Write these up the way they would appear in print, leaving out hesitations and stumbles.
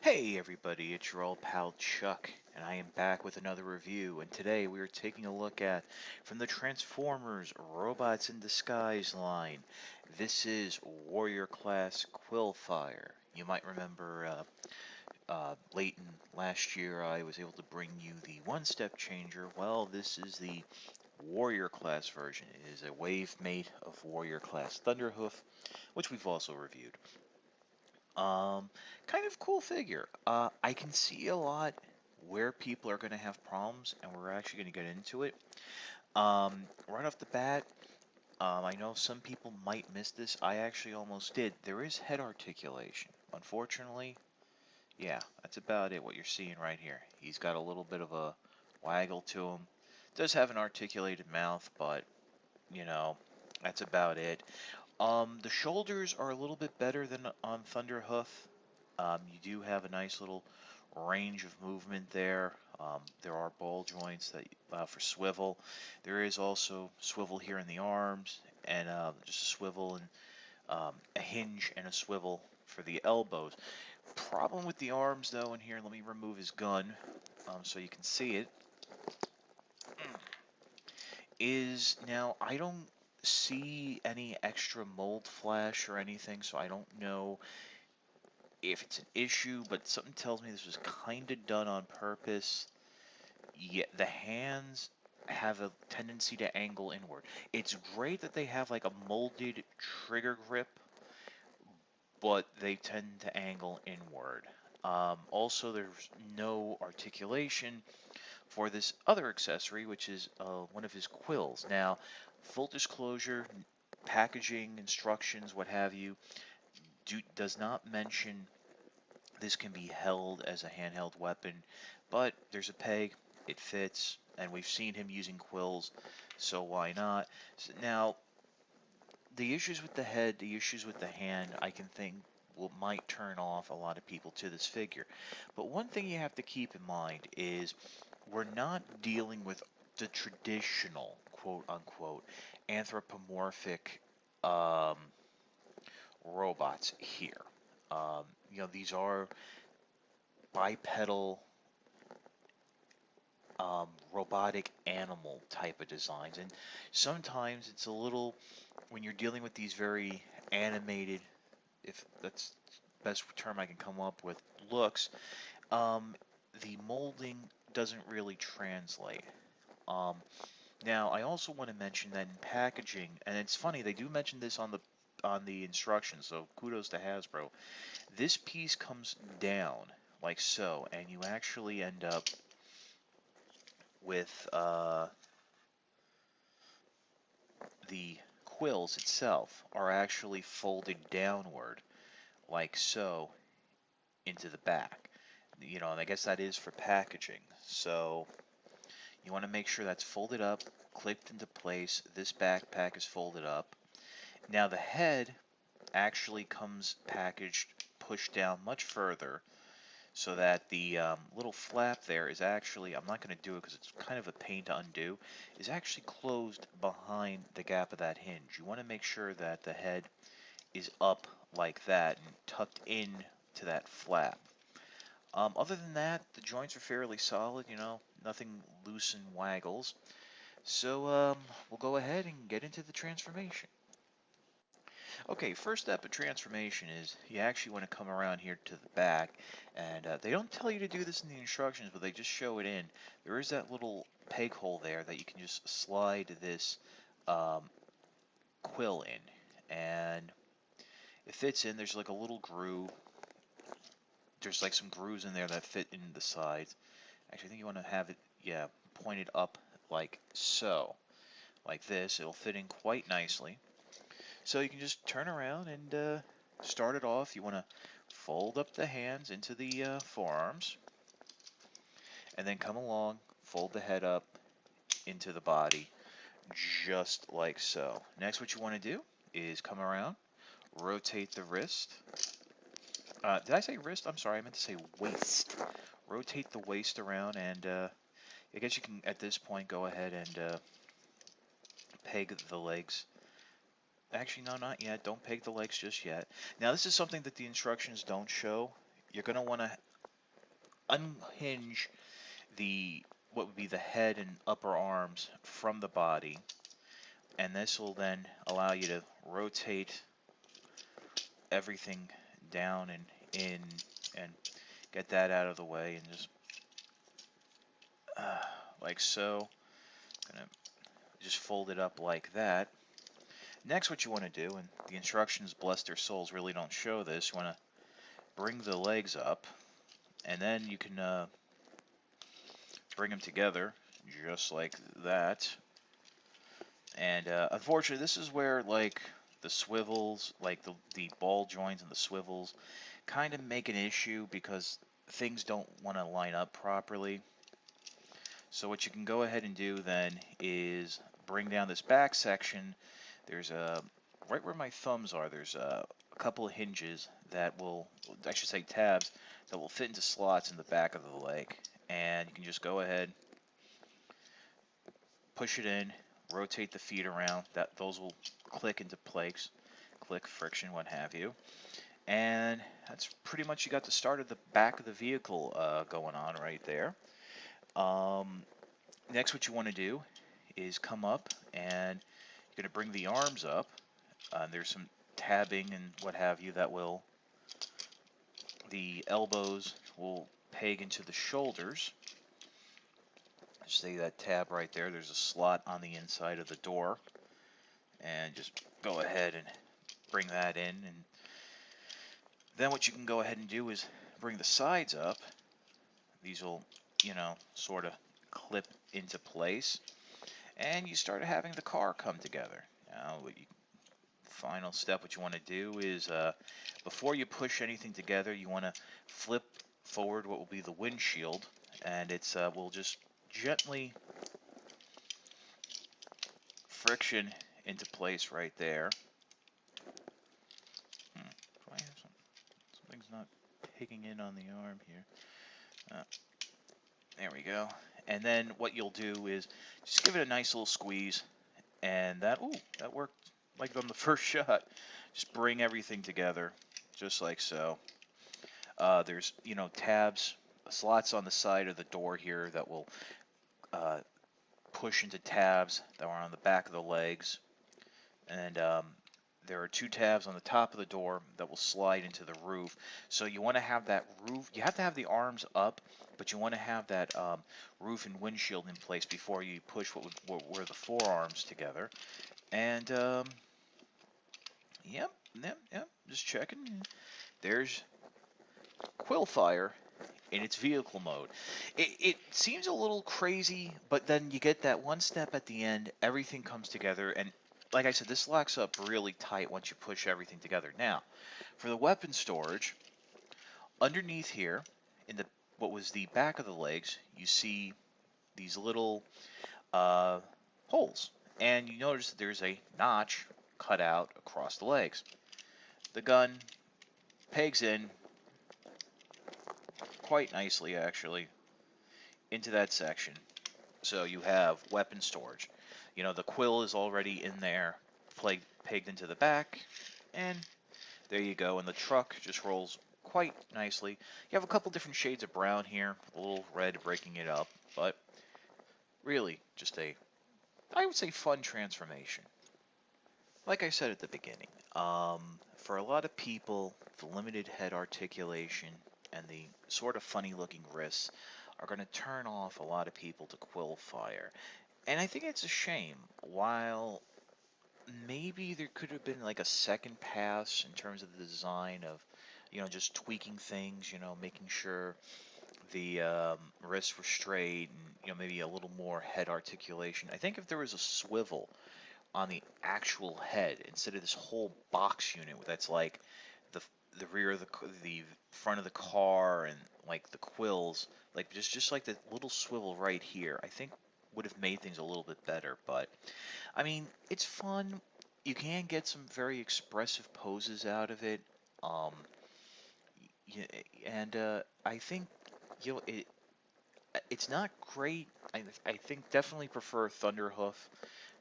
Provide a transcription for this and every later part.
Hey everybody, it's your old pal Chuck, and I am back with another review. And today we are taking a look at from the Transformers Robots in Disguise line. This is Warrior Class Quillfire. You might remember late in last year I was able to bring you the one-step changer. Well, this is the Warrior Class version. It is a wave mate of Warrior Class Thunderhoof, which we've also reviewed. Kind of cool figure. I can see a lot where people are going to have problems, and we're actually going to get into it. Right off the bat, I know some people might miss this. I actually almost did. There is head articulation. Unfortunately, yeah, that's about it, what you're seeing right here. He's got a little bit of a waggle to him. Does have an articulated mouth, but, you know, that's about it. The shoulders are a little bit better than on Thunderhoof. You do have a nice little range of movement there. There are ball joints that allow for swivel. There is also swivel here in the arms, and just a swivel and a hinge and a swivel for the elbows. Problem with the arms, though, in here, let me remove his gun so you can see it, is now I don't see any extra mold flash or anything, so I don't know if it's an issue, but something tells me this was kind of done on purpose. Yeah, the hands have a tendency to angle inward. It's great that they have like a molded trigger grip, but they tend to angle inward. Also, there's no articulation for this other accessory, which is one of his quills. Now, full disclosure, packaging, instructions, what have you, does not mention this can be held as a handheld weapon, but there's a peg, it fits, and we've seen him using quills, so why not? So now, the issues with the head, the issues with the hand, I can think might turn off a lot of people to this figure. But one thing you have to keep in mind is we're not dealing with the traditional quote unquote anthropomorphic um, robots here. These are bipedal robotic animal type of designs. And sometimes it's a little, when you're dealing with these very animated, if that's the best term I can come up with, looks, um, the molding doesn't really translate. Um, Now, I also want to mention that in packaging, and it's funny, they do mention this on the instructions, so kudos to Hasbro. This piece comes down like so, and you actually end up with the quills itself are actually folded downward like so into the back. And I guess that is for packaging. So you want to make sure that's folded up, clipped into place. This backpack is folded up. Now the head actually comes packaged, pushed down much further so that the little flap there is actually, I'm not going to do it because it's kind of a pain to undo, is actually closed behind the gap of that hinge. You want to make sure that the head is up like that and tucked in to that flap. Other than that, the joints are fairly solid, nothing loose and waggles. So we'll go ahead and get into the transformation. Okay, first step of transformation is you actually want to come around here to the back, and they don't tell you to do this in the instructions, but they just show it in. There is that little peg hole there that you can just slide this um, quill in, and it fits in. There's like a little groove. There's like some grooves in there that fit in the sides. Actually, I think you want to have it, yeah, pointed up like so, like this. It'll fit in quite nicely. So you can just turn around and start it off. You want to fold up the hands into the forearms, and then come along, fold the head up into the body, just like so. Next, what you want to do is come around, rotate the wrist. Did I say wrist? I'm sorry, I meant to say waist. Rotate the waist around, and I guess you can, at this point, go ahead and peg the legs. Actually, no, not yet. Don't peg the legs just yet. Now, this is something that the instructions don't show. You're going to want to unhinge the what would be the head and upper arms from the body, and this will then allow you to rotate everything down and in and get that out of the way, and just like so. Gonna just fold it up like that. Next, what you want to do, and the instructions, bless their souls, really don't show this, you want to bring the legs up, and then you can bring them together just like that. And unfortunately, this is where like the swivels, like the ball joints and the swivels, kind of make an issue because things don't want to line up properly. So what you can go ahead and do then is bring down this back section. There's a right where my thumbs are. There's a couple of hinges that will, I should say tabs, that will fit into slots in the back of the leg, and you can just go ahead, push it in, rotate the feet around. That those will click into place, click, friction, what have you. And that's pretty much, you got the start of the back of the vehicle going on right there. Next, what you want to do is come up and you're going to bring the arms up. There's some tabbing and what have you that will, the elbows will peg into the shoulders. Just say that tab right there. There's a slot on the inside of the door. And just go ahead and bring that in. And then what you can go ahead and do is bring the sides up. These will, sort of clip into place. And you start having the car come together. Now, final step, what you want to do is, before you push anything together, you want to flip forward what will be the windshield, and it's will just gently friction into place right there. Do I have something's not picking in on the arm here. There we go. And then what you'll do is just give it a nice little squeeze, and that worked like on the first shot. Just bring everything together, just like so. There's, tabs, slots on the side of the door here that will push into tabs that are on the back of the legs. And there are 2 tabs on the top of the door that will slide into the roof. So you want to have that roof, you have to have the arms up, but you want to have that roof and windshield in place before you push what were the forearms together. And yep, just checking. There's Quillfire in its vehicle mode. It seems a little crazy, but then you get that one step at the end, everything comes together, and like I said, this locks up really tight once you push everything together. Now, for the weapon storage, underneath here, in the what was the back of the legs, you see these little holes, and you notice that there's a notch cut out across the legs. The gun pegs in quite nicely, actually, into that section. So you have weapon storage. The quill is already in there, pegged into the back, and there you go. And the truck just rolls quite nicely. You have a couple different shades of brown here, a little red breaking it up, but really just I would say, fun transformation. Like I said at the beginning, for a lot of people, the limited head articulation and the sort of funny looking wrists are going to turn off a lot of people to Quillfire. And I think it's a shame. While maybe there could have been like a second pass in terms of the design of, just tweaking things, making sure the wrists were straight and, maybe a little more head articulation. I think if there was a swivel on the actual head instead of this whole box unit that's like the the rear of the front of the car and like the quills, like just like the little swivel right here, I think would have made things a little bit better. But I mean, it's fun. You can get some very expressive poses out of it. Um, and I think it's not great. I think definitely prefer Thunderhoof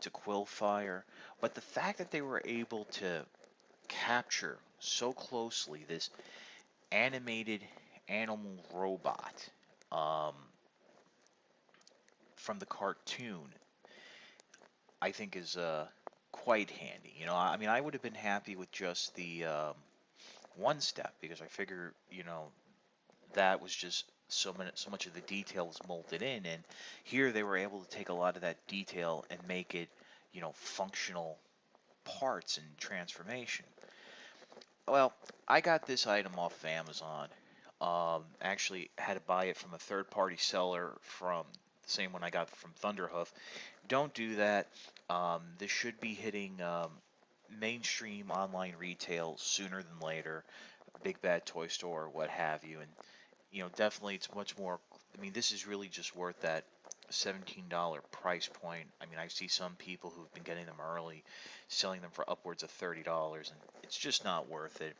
to Quillfire, but the fact that they were able to capture so closely this animated animal robot um, from the cartoon, I think is quite handy. I mean, I would have been happy with just the one step because I figure, that was just so much of the detail was molded in, and here they were able to take a lot of that detail and make it, functional parts and transformation. Well, I got this item off of Amazon. Actually, had to buy it from a third-party seller from the same one I got from Thunderhoof. Don't do that. This should be hitting mainstream online retail sooner than later, Big Bad Toy Store, what have you. And definitely it's much more. I mean, this is really just worth that $17 price point. I mean, I see some people who've been getting them early, selling them for upwards of $30, and it's just not worth it.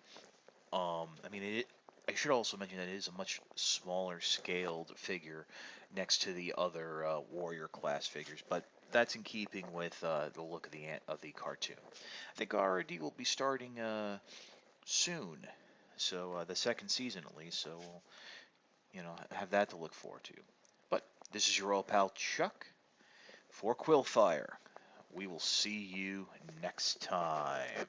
I mean, I should also mention that it is a much smaller scaled figure next to the other warrior class figures, but that's in keeping with the look of the cartoon. I think R&D will be starting soon, so the second season at least. So we'll, have that to look forward to. But this is your old pal Chuck for Quillfire. We will see you next time.